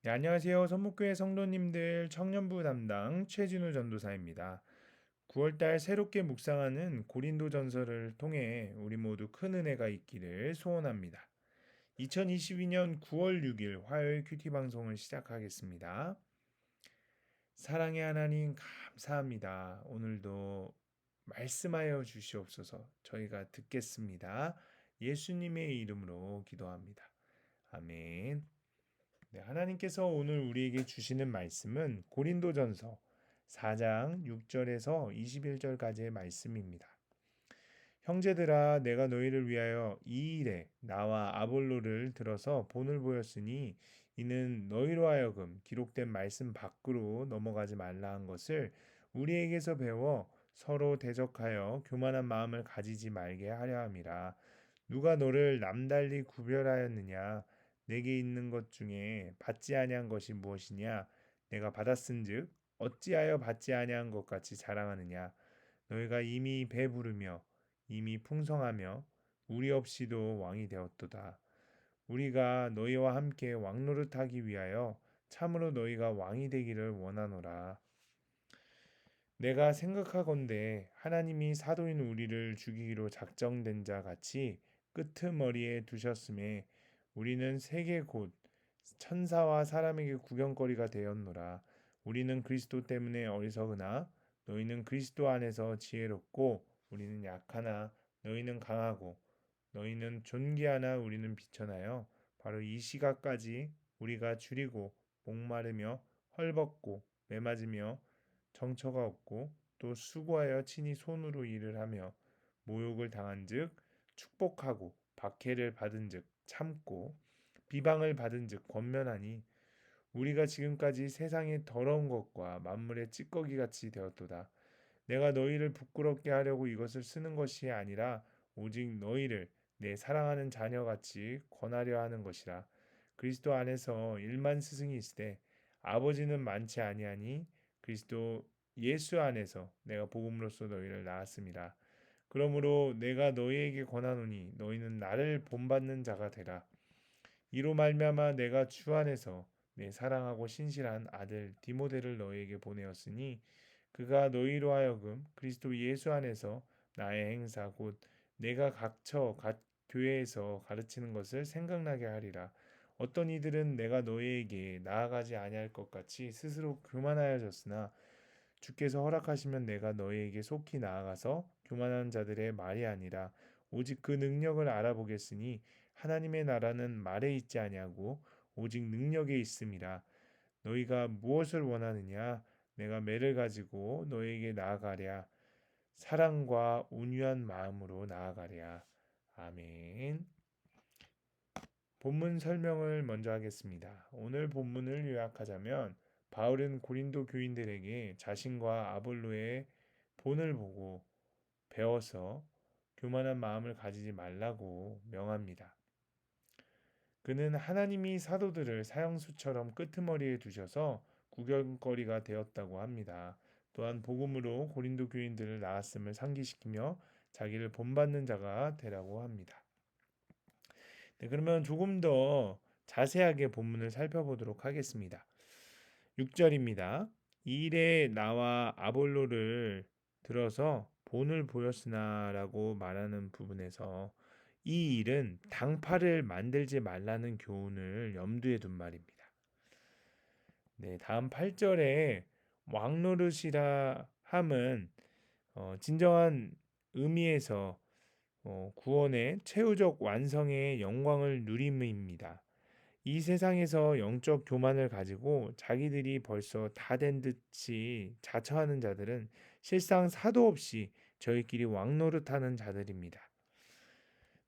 네, 안녕하세요. 선목교회 성도님들 청년부 담당 최진우 전도사입니다. 9월달 새롭게 묵상하는 고린도 전서를 통해 우리 모두 큰 은혜가 있기를 소원합니다. 2022년 9월 6일 화요일 큐티 방송을 시작하겠습니다. 사랑의 하나님 감사합니다. 오늘도 말씀하여 주시옵소서. 저희가 듣겠습니다. 예수님의 이름으로 기도합니다. 아멘. 네, 하나님께서 오늘 우리에게 주시는 말씀은 고린도전서 4장 6절에서 21절까지의 말씀입니다. 형제들아, 내가 너희를 위하여 이 일에 나와 아볼로를 들어서 본을 보였으니 이는 너희로 하여금 기록된 말씀 밖으로 넘어가지 말라 한 것을 우리에게서 배워 서로 대적하여 교만한 마음을 가지지 말게 하려 함이라. 누가 너를 남달리 구별하였느냐? 내게 있는 것 중에 받지 아니한 것이 무엇이냐? 내가 받았은즉 어찌하여 받지 아니한 것 같이 자랑하느냐? 너희가 이미 배부르며 이미 풍성하며 우리 없이도 왕이 되었도다. 우리가 너희와 함께 왕노릇하기 위하여 참으로 너희가 왕이 되기를 원하노라. 내가 생각하건대 하나님이 사도인 우리를 죽이기로 작정된 자 같이 끄트머리에 두셨음에 우리는 세계 곧 천사와 사람에게 구경거리가 되었노라. 우리는 그리스도 때문에 어리석으나 너희는 그리스도 안에서 지혜롭고 우리는 약하나 너희는 강하고 너희는 존귀하나 우리는 비천하여 바로 이 시각까지 우리가 줄이고 목마르며 헐벗고 매맞으며 정처가 없고 또 수고하여 친히 손으로 일을 하며 모욕을 당한즉 축복하고 박해를 받은즉 참고 비방을 받은즉 권면하니 우리가 지금까지 세상의 더러운 것과 만물의 찌꺼기 같이 되었도다. 내가 너희를 부끄럽게 하려고 이것을 쓰는 것이 아니라 오직 너희를 내 사랑하는 자녀같이 권하려 하는 것이라. 그리스도 안에서 일만 스승이 있으되 아버지는 많지 아니하니 그리스도 예수 안에서 내가 복음으로써 너희를 낳았습니다. 그러므로 내가 너희에게 권하노니 너희는 나를 본받는 자가 되라. 이로 말미암아 내가 주 안에서 내 사랑하고 신실한 아들 디모데를 너희에게 보내었으니 그가 너희로 하여금 그리스도 예수 안에서 나의 행사 곧 내가 각처 각 교회에서 가르치는 것을 생각나게 하리라. 어떤 이들은 내가 너희에게 나아가지 아니할 것 같이 스스로 교만하여졌으나 주께서 허락하시면 내가 너희에게 속히 나아가서 교만한 자들의 말이 아니라 오직 그 능력을 알아보겠으니 하나님의 나라는 말에 있지 아니하고 오직 능력에 있음이라. 너희가 무엇을 원하느냐? 내가 매를 가지고 너희에게 나아가랴. 사랑과 온유한 마음으로 나아가랴. 아멘. 본문 설명을 먼저 하겠습니다. 오늘 본문을 요약하자면 바울은 고린도 교인들에게 자신과 아볼로의 본을 보고 배워서 교만한 마음을 가지지 말라고 명합니다. 그는 하나님이 사도들을 사형수처럼 끄트머리에 두셔서 구경거리가 되었다고 합니다. 또한 복음으로 고린도 교인들을 낳았음을 상기시키며 자기를 본받는 자가 되라고 합니다. 네, 그러면 조금 더 자세하게 본문을 살펴보도록 하겠습니다. 6절입니다. 이 일에 나와 아볼로를 들어서 본을 보였으나라고 말하는 부분에서 이 일은 당파를 만들지 말라는 교훈을 염두에 둔 말입니다. 네, 다음 8절에 왕노릇이라 함은 진정한 의미에서 구원의 최후적 완성의 영광을 누림입니다. 이 세상에서 영적 교만을 가지고 자기들이 벌써 다 된 듯이 자처하는 자들은 실상 사도 없이 저희끼리 왕노릇하는 자들입니다.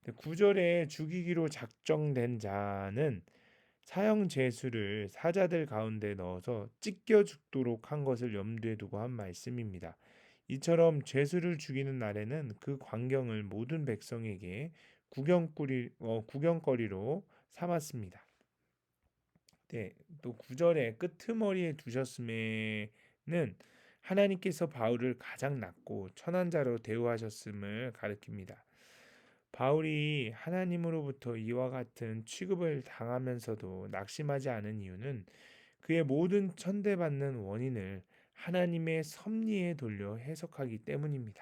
9절에 죽이기로 작정된 자는 사형 제수를 사자들 가운데 넣어서 찢겨 죽도록 한 것을 염두에 두고 한 말씀입니다. 이처럼 죄수를 죽이는 날에는 그 광경을 모든 백성에게 구경거리로 삼았습니다. 네, 또 9절에 끄트머리에 두셨음에는 하나님께서 바울을 가장 낮고 천한 자로 대우하셨음을 가리킵니다. 바울이 하나님으로부터 이와 같은 취급을 당하면서도 낙심하지 않은 이유는 그의 모든 천대받는 원인을 하나님의 섭리에 돌려 해석하기 때문입니다.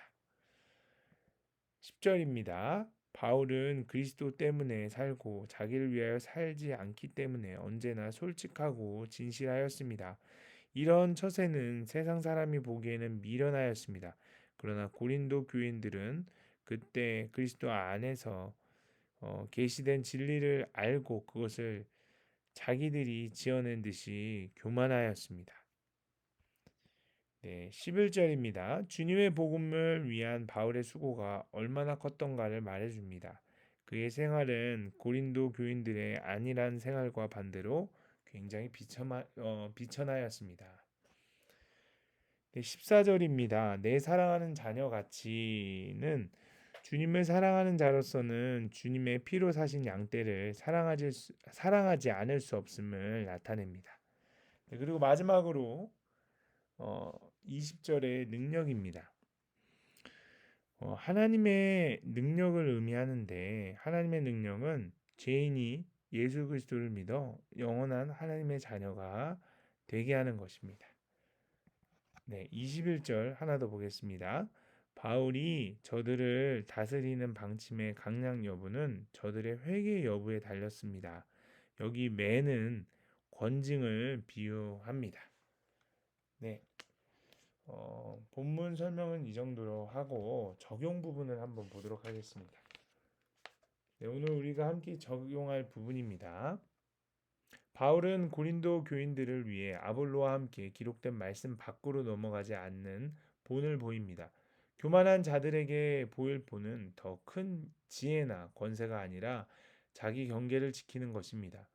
10절입니다. 바울은 그리스도 때문에 살고 자기를 위하여 살지 않기 때문에 언제나 솔직하고 진실하였습니다. 이런 처세는 세상 사람이 보기에는 미련하였습니다. 그러나 고린도 교인들은 그때 그리스도 안에서 계시된 진리를 알고 그것을 자기들이 지어낸 듯이 교만하였습니다. 네, 11절입니다. 주님의 복음을 위한 바울의 수고가 얼마나 컸던가를 말해줍니다. 그의 생활은 고린도 교인들의 안일한 생활과 반대로 굉장히 비천하였습니다. 네, 14절입니다. 내 사랑하는 자녀 같이는 주님을 사랑하는 자로서는 주님의 피로 사신 양떼를 사랑하지 않을 수 없음을 나타냅니다. 네, 그리고 마지막으로 20절의 능력입니다. 하나님의 능력을 의미하는데 하나님의 능력은 죄인이 예수 그리스도를 믿어 영원한 하나님의 자녀가 되게 하는 것입니다. 네, 21절 하나 더 보겠습니다. 바울이 저들을 다스리는 방침의 강약 여부는 저들의 회개 여부에 달렸습니다. 여기 매는 권징을 비유합니다. 네, 본문 설명은 이 정도로 하고 적용 부분을 한번 보도록 하겠습니다. 네, 오늘 우리가 함께 적용할 부분입니다. 바울은 고린도 교인들을 위해 아볼로와 함께 기록된 말씀 밖으로 넘어가지 않는 본을 보입니다. 교만한 자들에게 보일 본은 더 큰 지혜나 권세가 아니라 자기 경계를 지키는 것입니다.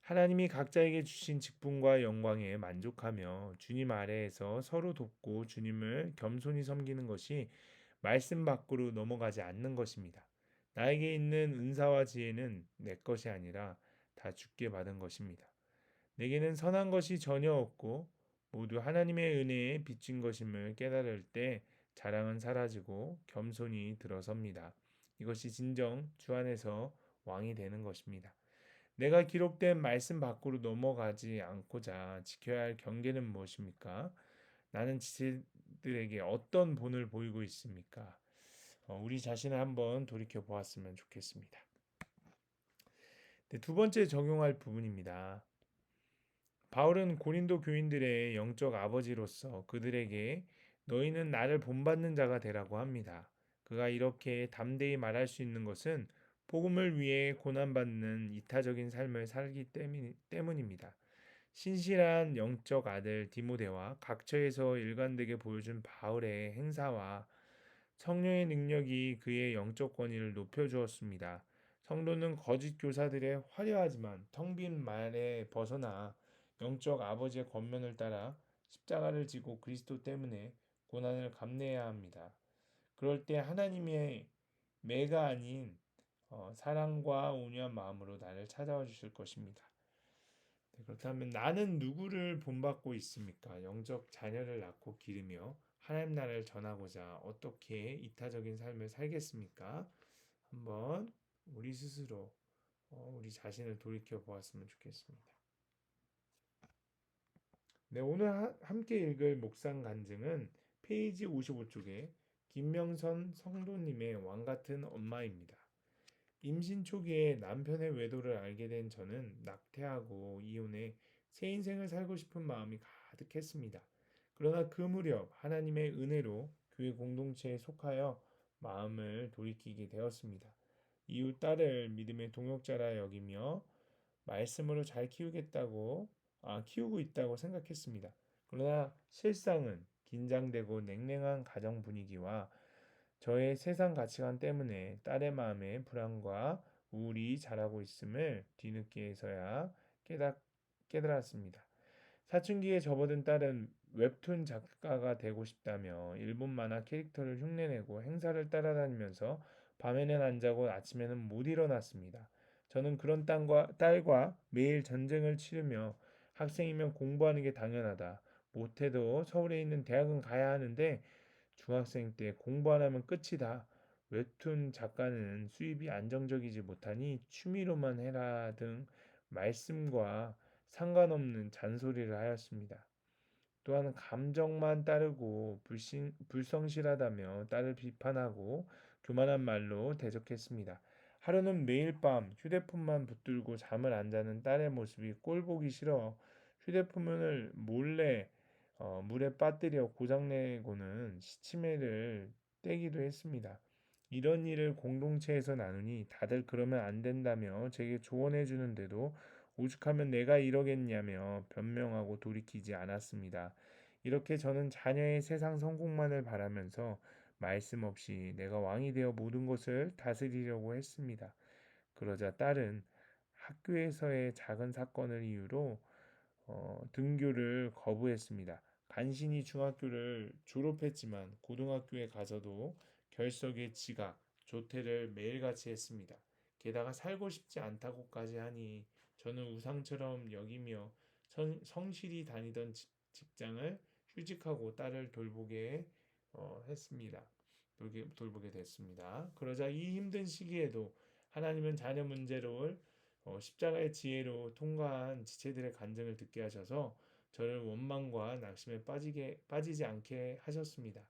하나님이 각자에게 주신 직분과 영광에 만족하며 주님 아래에서 서로 돕고 주님을 겸손히 섬기는 것이 말씀 밖으로 넘어가지 않는 것입니다. 나에게 있는 은사와 지혜는 내 것이 아니라 다 주께 받은 것입니다. 내게는 선한 것이 전혀 없고 모두 하나님의 은혜에 빚진 것임을 깨달을 때 자랑은 사라지고 겸손히 들어섭니다. 이것이 진정 주 안에서 왕이 되는 것입니다. 내가 기록된 말씀 밖으로 넘어가지 않고자 지켜야 할 경계는 무엇입니까? 나는 지체들에게 어떤 본을 보이고 있습니까? 우리 자신을 한번 돌이켜 보았으면 좋겠습니다. 네, 두 번째 적용할 부분입니다. 바울은 고린도 교인들의 영적 아버지로서 그들에게 너희는 나를 본받는 자가 되라고 합니다. 그가 이렇게 담대히 말할 수 있는 것은 복음을 위해 고난받는 이타적인 삶을 살기 때문입니다. 신실한 영적 아들 디모데와 각처에서 일관되게 보여준 바울의 행사와 성령의 능력이 그의 영적 권위를 높여주었습니다. 성도는 거짓 교사들의 화려하지만 텅 빈 말에 벗어나 영적 아버지의 권면을 따라 십자가를 지고 그리스도 때문에 고난을 감내해야 합니다. 그럴 때 하나님의 매가 아닌 사랑과 온유한 마음으로 나를 찾아와 주실 것입니다. 네, 그렇다면 나는 누구를 본받고 있습니까? 영적 자녀를 낳고 기르며 하나님 나라를 전하고자 어떻게 이타적인 삶을 살겠습니까? 한번 우리 스스로 우리 자신을 돌이켜 보았으면 좋겠습니다. 네, 오늘 함께 읽을 묵상 간증은 페이지 55쪽에 김명선 성도님의 왕 같은 엄마입니다. 임신 초기에 남편의 외도를 알게 된 저는 낙태하고 이혼해 새 인생을 살고 싶은 마음이 가득했습니다. 그러나 그 무렵 하나님의 은혜로 교회 공동체에 속하여 마음을 돌이키게 되었습니다. 이웃 딸을 믿음의 동역자라 여기며 말씀으로 잘 키우고 있다고 생각했습니다. 그러나 실상은 긴장되고 냉랭한 가정 분위기와 저의 세상 가치관 때문에 딸의 마음에 불안과 우울이 자라고 있음을 뒤늦게서야 깨달았습니다. 사춘기에 접어든 딸은 웹툰 작가가 되고 싶다며 일본 만화 캐릭터를 흉내내고 행사를 따라다니면서 밤에는 안 자고 아침에는 못 일어났습니다. 저는 그런 딸과 매일 전쟁을 치르며 학생이면 공부하는 게 당연하다. 못해도 서울에 있는 대학은 가야 하는데 중학생 때 공부 안 하면 끝이다. 웹툰 작가는 수입이 안정적이지 못하니 취미로만 해라 등 말씀과 상관없는 잔소리를 하였습니다. 또한 감정만 따르고 불성실하다며 딸을 비판하고 교만한 말로 대적했습니다. 하루는 매일 밤 휴대폰만 붙들고 잠을 안 자는 딸의 모습이 꼴보기 싫어 휴대폰을 몰래 물에 빠뜨려 고장내고는 시치미를 떼기도 했습니다. 이런 일을 공동체에서 나누니 다들 그러면 안 된다며 제게 조언해 주는데도 오죽하면 내가 이러겠냐며 변명하고 돌이키지 않았습니다. 이렇게 저는 자녀의 세상 성공만을 바라면서 말씀 없이 내가 왕이 되어 모든 것을 다스리려고 했습니다. 그러자 딸은 학교에서의 작은 사건을 이유로 등교를 거부했습니다. 간신히 중학교를 졸업했지만 고등학교에 가서도 결석에 지각, 조퇴를 매일같이 했습니다. 게다가 살고 싶지 않다고까지 하니 저는 우상처럼 여기며 성실히 다니던 직장을 휴직하고 딸을 했습니다. 돌보게 됐습니다. 그러자 이 힘든 시기에도 하나님은 자녀 문제를 십자가의 지혜로 통과한 지체들의 간증을 듣게 하셔서 저를 원망과 낙심에 빠지지 않게 하셨습니다.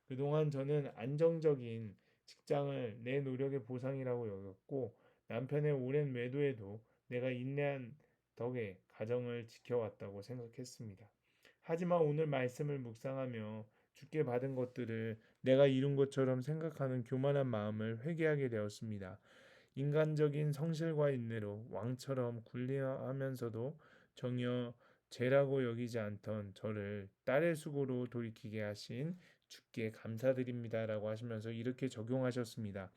그동안 저는 안정적인 직장을 내 노력의 보상이라고 여겼고 남편의 오랜 외도에도 내가 인내한 덕에 가정을 지켜왔다고 생각했습니다. 하지만 오늘 말씀을 묵상하며 주께 받은 것들을 내가 이룬 것처럼 생각하는 교만한 마음을 회개하게 되었습니다. 인간적인 성실과 인내로 왕처럼 군림하면서도 전혀 죄라고 여기지 않던 저를 딸의 수고로 돌이키게 하신 주께 감사드립니다라고 하시면서 이렇게 적용하셨습니다.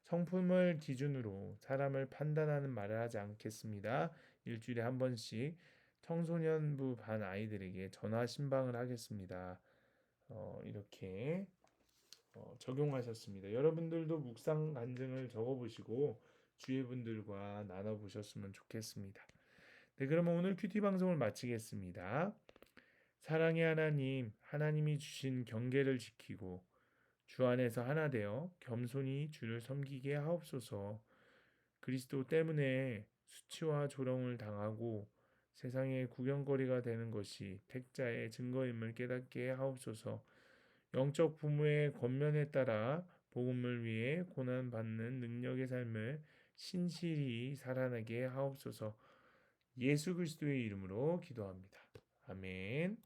성품을 기준으로 사람을 판단하는 말을 하지 않겠습니다. 일주일에 한 번씩 청소년부 반 아이들에게 전화 신방을 하겠습니다. 이렇게 적용하셨습니다. 여러분들도 묵상 간증을 적어보시고 주위 분들과 나눠보셨으면 좋겠습니다. 네, 그러면 오늘 큐티 방송을 마치겠습니다. 사랑의 하나님, 하나님이 주신 경계를 지키고 주 안에서 하나 되어 겸손히 주를 섬기게 하옵소서. 그리스도 때문에 수치와 조롱을 당하고 세상의 구경거리가 되는 것이 택자의 증거임을 깨닫게 하옵소서. 영적 부모의 권면에 따라 복음을 위해 고난 받는 능력의 삶을 신실히 살아내게 하옵소서. 예수 그리스도의 이름으로 기도합니다. 아멘.